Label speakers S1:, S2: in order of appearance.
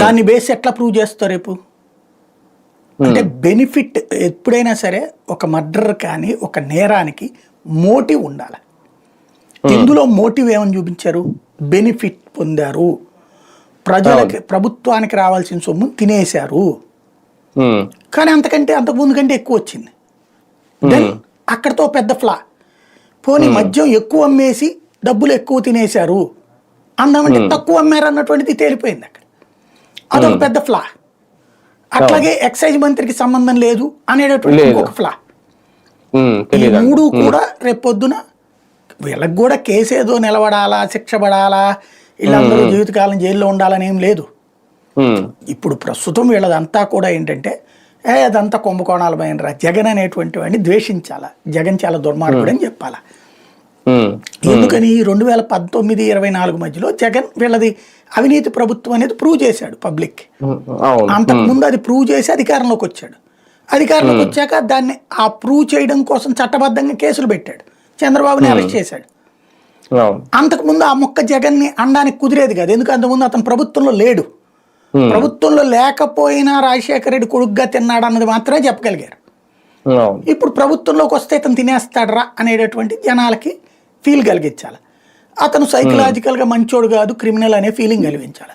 S1: దాన్ని బేస్ ఎట్లా ప్రూవ్ చేస్తారు రేపు? అంటే బెనిఫిట్ ఎప్పుడైనా సరే ఒక మర్డర్ కానీ ఒక నేరానికి మోటివ్ ఉండాలి. ఇందులో మోటివ్ ఏమని చూపించారు? బెనిఫిట్ పొందారు, ప్రజలకి ప్రభుత్వానికి రావాల్సిన సొమ్ము తినేశారు. కానీ అంతకుముందు కంటే ఎక్కువ వచ్చింది. దెన్ అక్కడతో పెద్ద ఫ్లా. పోనీ మద్యం ఎక్కువ అమ్మేసి డబ్బులు ఎక్కువ తినేశారు అందామంటే తక్కువ అమ్మారు అన్నటువంటిది తేలిపోయింది అక్కడ. అదొక పెద్ద ఫ్లా. అట్లాగే ఎక్సైజ్ మంత్రికి సంబంధం లేదు అనేటటువంటి ఇంకొక ఫ్లా. ఈ మూడు కూడా రేపు పొద్దున వీళ్ళకి కూడా కేసు ఏదో నిలబడాలా, శిక్ష పడాలా, వీళ్ళందరూ జీవితకాలం జైల్లో ఉండాలని ఏం లేదు. ఇప్పుడు ప్రస్తుతం వీళ్ళదంతా కూడా ఏంటంటే అదంతా కుంభకోణాలమైనరా, జగన్ అనేటువంటి వాడిని ద్వేషించాలా, జగన్ చాలా దుర్మార్గుడు అని చెప్పాలా. ఎందుకని 2019-24 మధ్యలో జగన్ వీళ్ళది అవినీతి ప్రభుత్వం అనేది ప్రూవ్ చేశాడు పబ్లిక్. అంతకుముందు అది ప్రూవ్ చేసి అధికారంలోకి వచ్చాడు. అధికారంలోకి వచ్చాక దాన్ని ఆ ప్రూవ్ చేయడం కోసం చట్టబద్ధంగా కేసులు పెట్టాడు, చంద్రబాబుని అరెస్ట్ చేశాడు. అంతకుముందు ఆ మొక్క జగన్ని అనడానికి కుదిరేది కాదు, ఎందుకంటే అంతకుముందు అతను ప్రభుత్వంలో లేడు. ప్రభుత్వంలో లేకపోయినా రాజశేఖర రెడ్డి కొడుగ్గా తిన్నాడు అన్నది మాత్రమే చెప్పగలిగారు. ఇప్పుడు ప్రభుత్వంలోకి వస్తే ఇతను తినేస్తాడరా అనేటటువంటి జనాలకి ఫీల్ కలిగించాలి. అతను సైకలాజికల్గా మంచోడు కాదు, క్రిమినల్ అనే ఫీలింగ్ కలిగించాలి.